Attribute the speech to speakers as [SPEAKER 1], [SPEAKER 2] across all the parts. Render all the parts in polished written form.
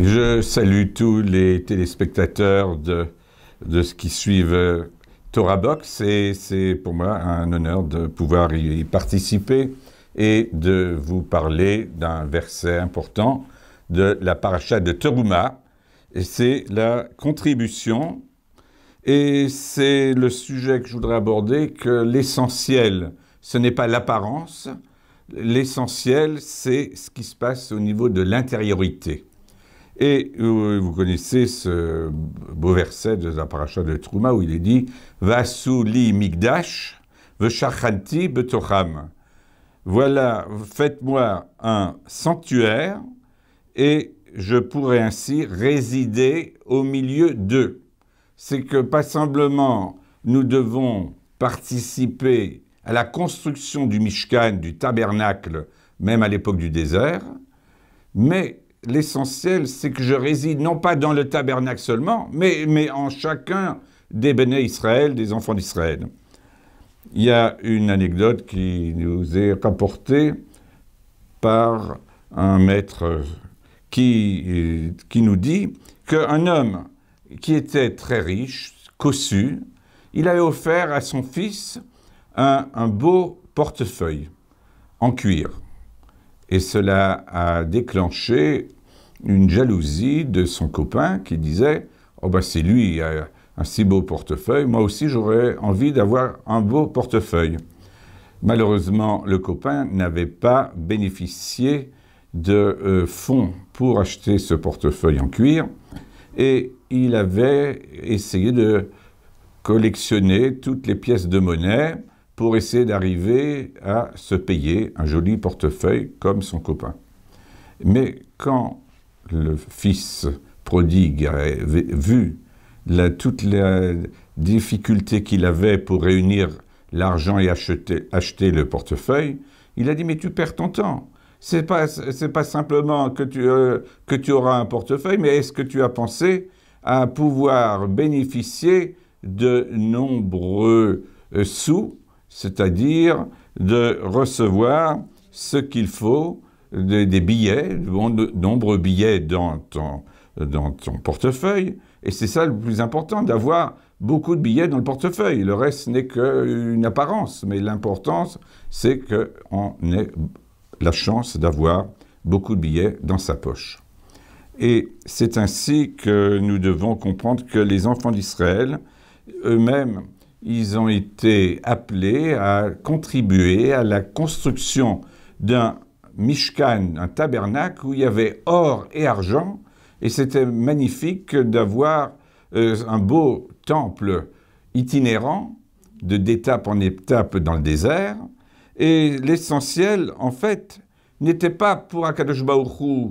[SPEAKER 1] Je salue tous les téléspectateurs de ce qui suivent Torah Box et c'est pour moi un honneur de pouvoir y participer et de vous parler d'un verset important de la paracha de Teruma. Et c'est la contribution et c'est le sujet que je voudrais aborder, que l'essentiel, ce n'est pas l'apparence, l'essentiel, c'est ce qui se passe au niveau de l'intériorité. Et vous connaissez ce beau verset de la paracha de Teruma où il est dit « Vasu li migdash v'shachanti betocham » Voilà, faites-moi un sanctuaire et je pourrai ainsi résider au milieu d'eux. C'est que pas simplement nous devons participer à la construction du Mishkan, du tabernacle, même à l'époque du désert, mais l'essentiel, c'est que je réside non pas dans le tabernacle seulement, mais en chacun des béné Israël, des enfants d'Israël. Il y a une anecdote qui nous est rapportée par un maître qui nous dit qu'un homme qui était très riche, cossu, il avait offert à son fils un beau portefeuille en cuir. Et cela a déclenché une jalousie de son copain qui disait « Oh ben c'est lui, il a un si beau portefeuille, moi aussi j'aurais envie d'avoir un beau portefeuille ». Malheureusement, le copain n'avait pas bénéficié de fonds pour acheter ce portefeuille en cuir et il avait essayé de collectionner toutes les pièces de monnaie pour essayer d'arriver à se payer un joli portefeuille comme son copain. Mais quand le fils prodigue avait vu toute la difficulté qu'il avait pour réunir l'argent et acheter le portefeuille, il a dit « Mais tu perds ton temps. C'est pas simplement que tu auras un portefeuille, mais est-ce que tu as pensé à pouvoir bénéficier de nombreux sous, c'est-à-dire de recevoir ce qu'il faut, des billets, de nombreux billets dans ton portefeuille. Et c'est ça le plus important, d'avoir beaucoup de billets dans le portefeuille. Le reste n'est qu'une apparence, mais l'importance, c'est qu'on ait la chance d'avoir beaucoup de billets dans sa poche. Et c'est ainsi que nous devons comprendre que les enfants d'Israël, eux-mêmes, ils ont été appelés à contribuer à la construction d'un Mishkan, un tabernacle où il y avait or et argent, et c'était magnifique d'avoir un beau temple itinérant, d'étape en étape dans le désert, et l'essentiel, en fait, n'était pas pour Akadosh Baruch Hu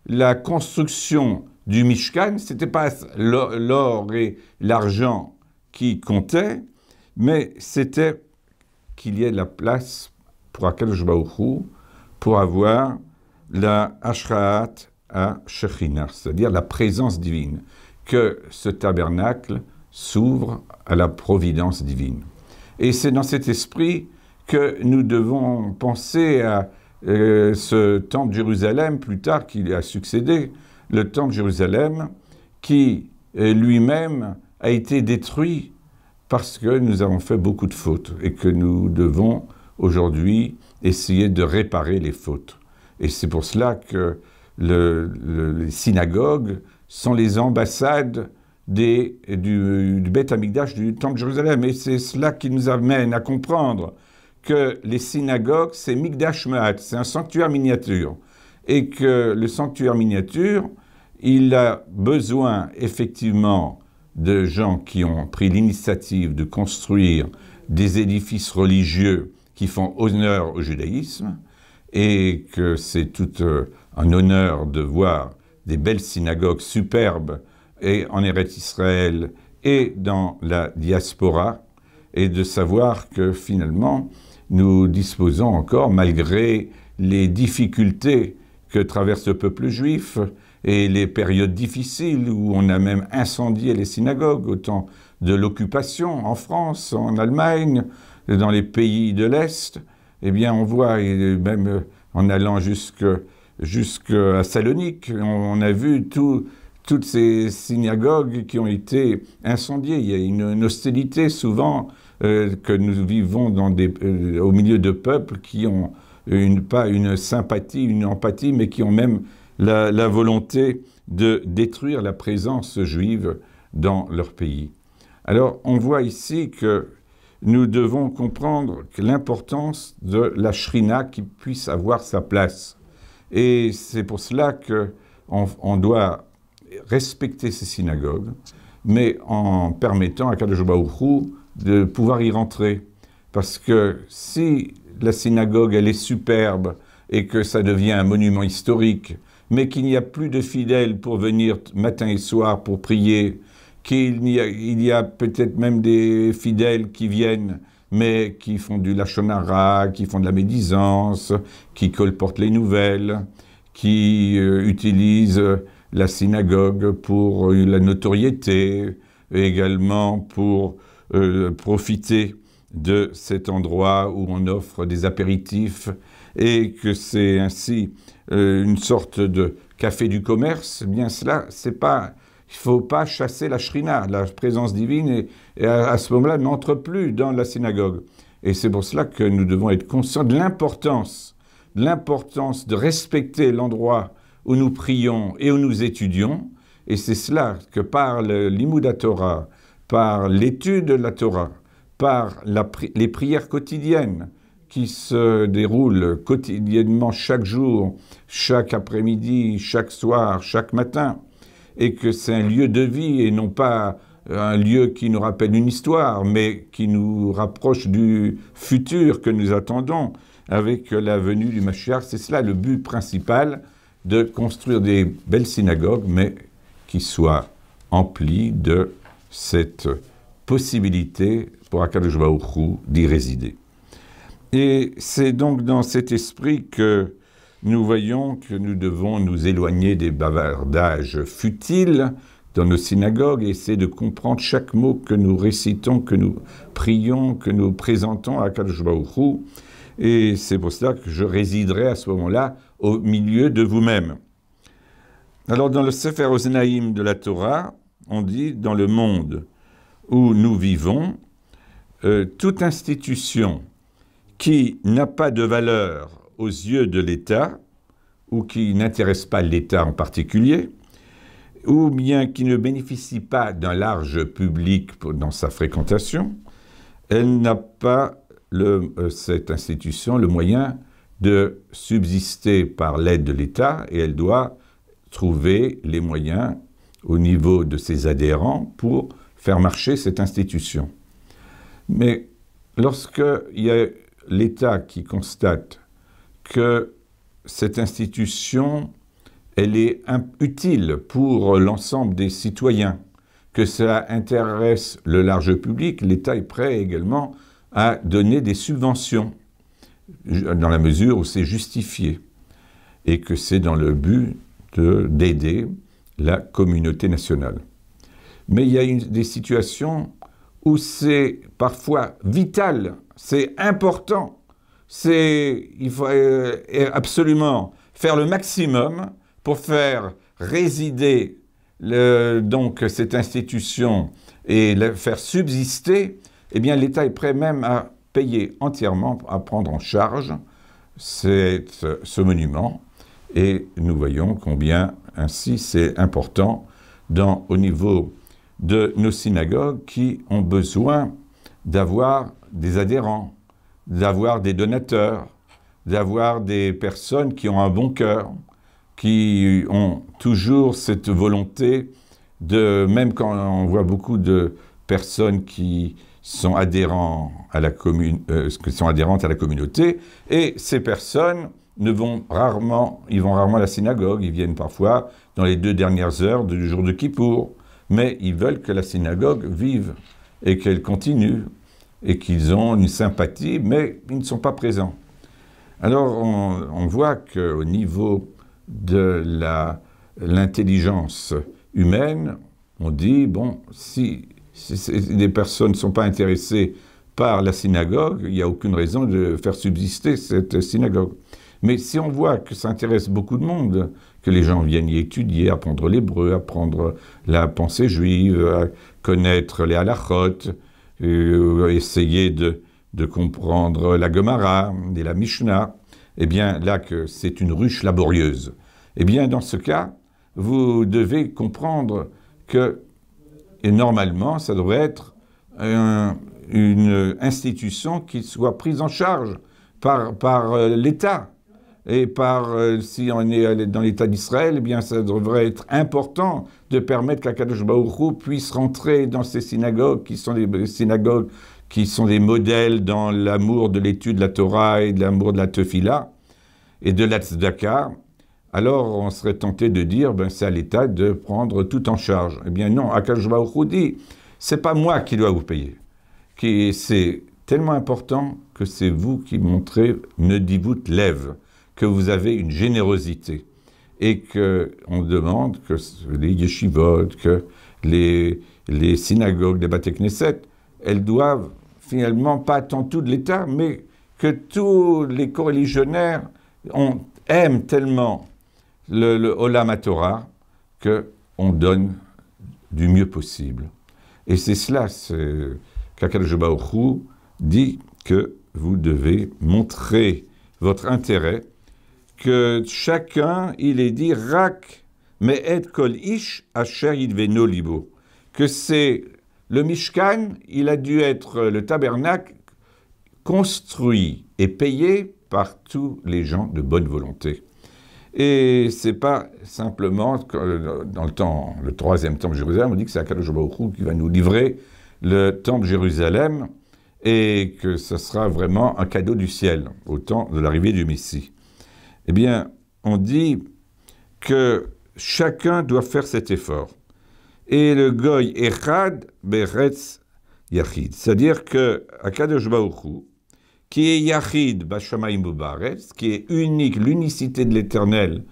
[SPEAKER 1] la construction du Mishkan, c'était pas l'or et l'argent qui comptaient, mais c'était qu'il y ait la place pour Akadosh Baruch Hu pour avoir la Ashraat à Shekhinah, c'est-à-dire la présence divine, que ce tabernacle s'ouvre à la providence divine. Et c'est dans cet esprit que nous devons penser à ce temple de Jérusalem, plus tard, qui a succédé, le temple de Jérusalem, qui lui-même a été détruit parce que nous avons fait beaucoup de fautes et que nous devons aujourd'hui essayer de réparer les fautes. Et c'est pour cela que les synagogues sont les ambassades du Beth Amikdash, du temple de Jérusalem. Et c'est cela qui nous amène à comprendre que les synagogues, c'est Mikdash Ma'at, c'est un sanctuaire miniature. Et que le sanctuaire miniature, il a besoin effectivement de gens qui ont pris l'initiative de construire des édifices religieux qui font honneur au judaïsme, et que c'est tout un honneur de voir des belles synagogues superbes et en Eretz Israël et dans la diaspora, et de savoir que finalement, nous disposons encore, malgré les difficultés que traverse le peuple juif et les périodes difficiles où on a même incendié les synagogues, au temps de l'occupation en France, en Allemagne, dans les pays de l'Est, eh bien on voit, et même en allant jusque jusqu'à Salonique. On a vu toutes ces synagogues qui ont été incendiées. Il y a une hostilité souvent que nous vivons au milieu de peuples qui ont pas une sympathie, une empathie, mais qui ont même la volonté de détruire la présence juive dans leur pays. Alors, on voit ici que nous devons comprendre l'importance de la shrina qui puisse avoir sa place. Et c'est pour cela qu'on doit respecter ces synagogues, mais en permettant à Kadosh Baruch Hu de pouvoir y rentrer. Parce que si la synagogue, elle est superbe et que ça devient un monument historique, mais qu'il n'y a plus de fidèles pour venir matin et soir pour prier, il y a peut-être même des fidèles qui viennent, mais qui font du lachon hara, qui font de la médisance, qui colportent les nouvelles, qui utilisent la synagogue pour la notoriété, et également pour profiter de cet endroit où on offre des apéritifs, et que c'est ainsi une sorte de café du commerce. Eh bien cela, c'est pas... Il ne faut pas chasser la shrina, la présence divine, et à ce moment-là, n'entre plus dans la synagogue. Et c'est pour cela que nous devons être conscients de l'importance de respecter l'endroit où nous prions et où nous étudions. Et c'est cela que par l'Imoud Torah, par l'étude de la Torah, par les prières quotidiennes qui se déroulent quotidiennement chaque jour, chaque après-midi, chaque soir, chaque matin, et que c'est un lieu de vie et non pas un lieu qui nous rappelle une histoire, mais qui nous rapproche du futur que nous attendons avec la venue du Mashiach. C'est cela le but principal, de construire des belles synagogues, mais qui soient emplies de cette possibilité pour Akadosh Baruch Hu d'y résider. Et c'est donc dans cet esprit que nous voyons que nous devons nous éloigner des bavardages futiles dans nos synagogues et essayer de comprendre chaque mot que nous récitons, que nous prions, que nous présentons à Akadosh Baruch Hu. Et c'est pour cela que je résiderai à ce moment-là au milieu de vous-même. Alors dans le Sefer Oznaïm de la Torah, on dit dans le monde où nous vivons, toute institution qui n'a pas de valeur aux yeux de l'État, ou qui n'intéresse pas l'État en particulier, ou bien qui ne bénéficie pas d'un large public dans sa fréquentation, elle n'a pas, cette institution, le moyen de subsister par l'aide de l'État, et elle doit trouver les moyens au niveau de ses adhérents pour faire marcher cette institution. Mais lorsqu'il y a l'État qui constate que cette institution, elle est utile pour l'ensemble des citoyens, que ça intéresse le large public, l'État est prêt également à donner des subventions, dans la mesure où c'est justifié, et que c'est dans le but d'aider la communauté nationale. Mais il y a des situations où c'est parfois vital, c'est important, il faut absolument faire le maximum pour faire résider donc cette institution et la faire subsister. Eh bien l'État est prêt même à payer entièrement, à prendre en charge ce monument. Et nous voyons combien ainsi c'est important au niveau de nos synagogues qui ont besoin d'avoir des adhérents, d'avoir des donateurs, d'avoir des personnes qui ont un bon cœur, qui ont toujours cette volonté de, même quand on voit beaucoup de personnes qui sont adhérentes à la communauté, et ces personnes vont rarement à la synagogue, ils viennent parfois dans les 2 dernières heures du jour de Kippour, mais ils veulent que la synagogue vive et qu'elle continue, et qu'ils ont une sympathie, mais ils ne sont pas présents. Alors on voit qu'au niveau de l'intelligence humaine, on dit, bon, si des personnes ne sont pas intéressées par la synagogue, il n'y a aucune raison de faire subsister cette synagogue. Mais si on voit que ça intéresse beaucoup de monde, que les gens viennent y étudier, apprendre l'hébreu, apprendre la pensée juive, connaître les halachot, essayer de comprendre la Gemara et la Mishnah, eh bien là que c'est une ruche laborieuse. Eh bien dans ce cas, vous devez comprendre que et normalement ça devrait être une institution qui soit prise en charge par l'État. Et si on est dans l'État d'Israël, eh bien ça devrait être important de permettre qu'Akadosh Baruch Hu puisse rentrer dans ces synagogues qui sont des synagogues qui sont des modèles dans l'amour de l'étude de la Torah et de l'amour de la Tefila et de la Tzedaka. Alors on serait tenté de dire, c'est à l'État de prendre tout en charge. Eh bien non, Akadosh Baruch Hu dit, c'est pas moi qui dois vous payer. C'est tellement important que c'est vous qui montrez, ne dites lève, que vous avez une générosité et qu'on demande que les yeshivot, que les synagogues, les Bate Knesset, elles doivent finalement pas tant tout de l'État, mais que tous les coreligionnaires aiment tellement le Olam HaTorah qu'on donne du mieux possible. Et c'est cela qu'Akadosh Baruch Hu dit que vous devez montrer votre intérêt, que chacun, il est dit, rak mais et kol ish asher yidveno libo, que c'est le Mishkan, il a dû être le tabernacle construit et payé par tous les gens de bonne volonté. Et c'est pas simplement, dans le troisième temple de Jérusalem, on dit que c'est Akadosh Baruch Hu qui va nous livrer le temple de Jérusalem et que ce sera vraiment un cadeau du ciel au temps de l'arrivée du Messie. Eh bien, on dit que chacun doit faire cet effort. Et le Goy Echad Beretz Yachid, c'est-à-dire que Akadosh Baruch Hu, qui est Yachid Bashamayim Ubaretz, qui est unique, l'unicité de l'Éternel,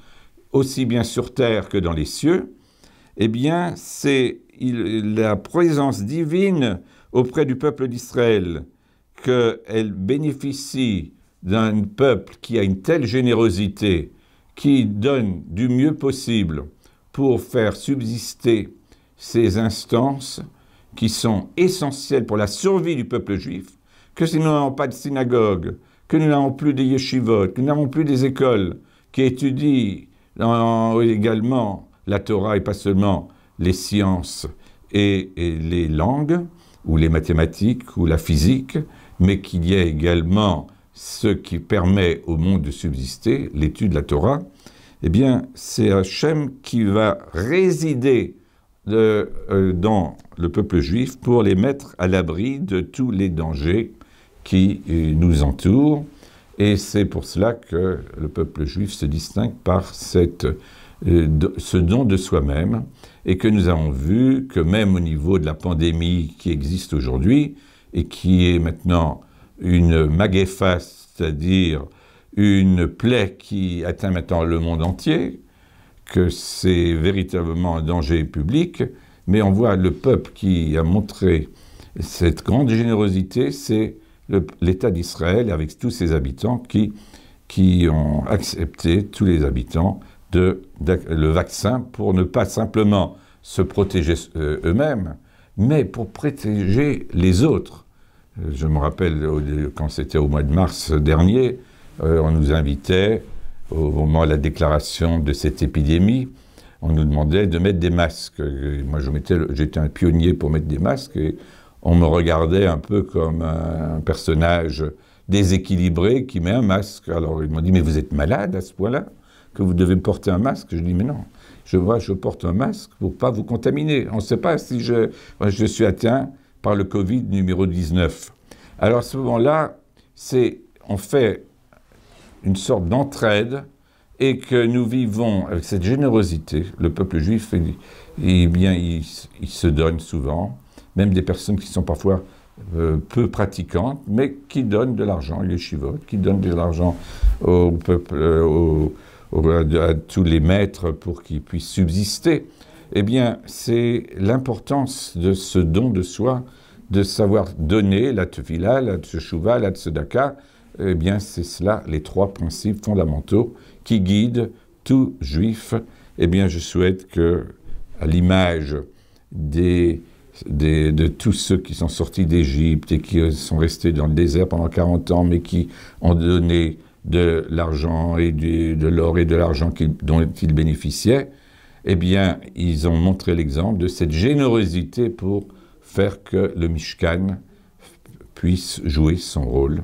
[SPEAKER 1] aussi bien sur terre que dans les cieux, eh bien, c'est la présence divine auprès du peuple d'Israël, qu'elle bénéficie d'un peuple qui a une telle générosité, qui donne du mieux possible pour faire subsister ces instances qui sont essentielles pour la survie du peuple juif, que si nous n'avons pas de synagogue, que nous n'avons plus des yeshivot, que nous n'avons plus des écoles qui étudient également la Torah et pas seulement les sciences et les langues, ou les mathématiques, ou la physique, mais qu'il y ait également ce qui permet au monde de subsister, l'étude de la Torah, eh bien, c'est Hachem qui va résider dans le peuple juif pour les mettre à l'abri de tous les dangers qui nous entourent. Et c'est pour cela que le peuple juif se distingue par ce don de soi-même, et que nous avons vu que même au niveau de la pandémie qui existe aujourd'hui, et qui est maintenant une magéfa, c'est-à-dire une plaie qui atteint maintenant le monde entier, que c'est véritablement un danger public, mais on voit le peuple qui a montré cette grande générosité, c'est l'État d'Israël avec tous ses habitants qui ont accepté, tous les habitants, le vaccin pour ne pas simplement se protéger eux-mêmes, mais pour protéger les autres. Je me rappelle, quand c'était au mois de mars dernier, on nous invitait, au moment de la déclaration de cette épidémie, on nous demandait de mettre des masques. Moi, j'étais un pionnier pour mettre des masques, et on me regardait un peu comme un personnage déséquilibré qui met un masque. Alors, ils m'ont dit, mais vous êtes malade à ce point-là que vous devez porter un masque? Je dis, mais non, je porte un masque pour ne pas vous contaminer. On ne sait pas si je suis atteint par le Covid numéro 19. Alors, à ce moment-là, on fait une sorte d'entraide, et que nous vivons avec cette générosité. Le peuple juif, il se donne souvent, même des personnes qui sont parfois peu pratiquantes, mais qui donnent de l'argent, les yeshivot, qui donnent de l'argent au peuple, à tous les maîtres pour qu'ils puissent subsister. Eh bien, c'est l'importance de ce don de soi, de savoir donner la tefila, la teshuvah, la tzedaka, eh bien, c'est cela, les 3 principes fondamentaux qui guident tout juif. Eh bien, je souhaite que, à l'image de tous ceux qui sont sortis d'Égypte et qui sont restés dans le désert pendant 40 ans, mais qui ont donné de l'argent et de l'or et de l'argent dont ils bénéficiaient, eh bien, ils ont montré l'exemple de cette générosité pour faire que le Mishkan puisse jouer son rôle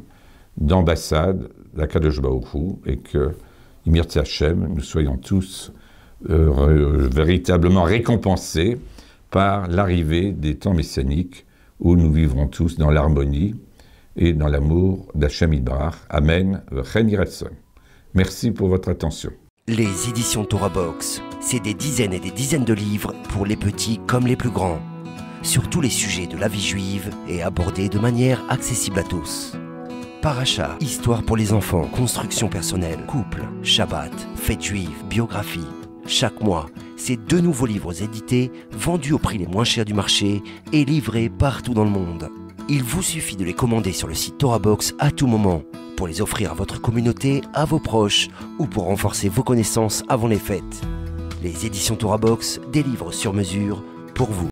[SPEAKER 1] d'ambassade d'Akadosh Baruch Hu et que, Mirtz Hashem, nous soyons tous véritablement récompensés par l'arrivée des temps messianiques où nous vivrons tous dans l'harmonie et dans l'amour d'Hashem Yitbarach. Amen. V'chen Yireh Ratzon. Merci pour votre attention.
[SPEAKER 2] Les éditions Torah Box, c'est des dizaines et des dizaines de livres pour les petits comme les plus grands, sur tous les sujets de la vie juive et abordés de manière accessible à tous. Paracha, histoire pour les enfants, construction personnelle, couple, Shabbat, fête juive, biographie. Chaque mois, c'est 2 nouveaux livres édités, vendus au prix les moins chers du marché et livrés partout dans le monde. Il vous suffit de les commander sur le site Torah Box à tout moment, pour les offrir à votre communauté, à vos proches ou pour renforcer vos connaissances avant les fêtes. Les éditions Torah Box, des livres sur mesure pour vous.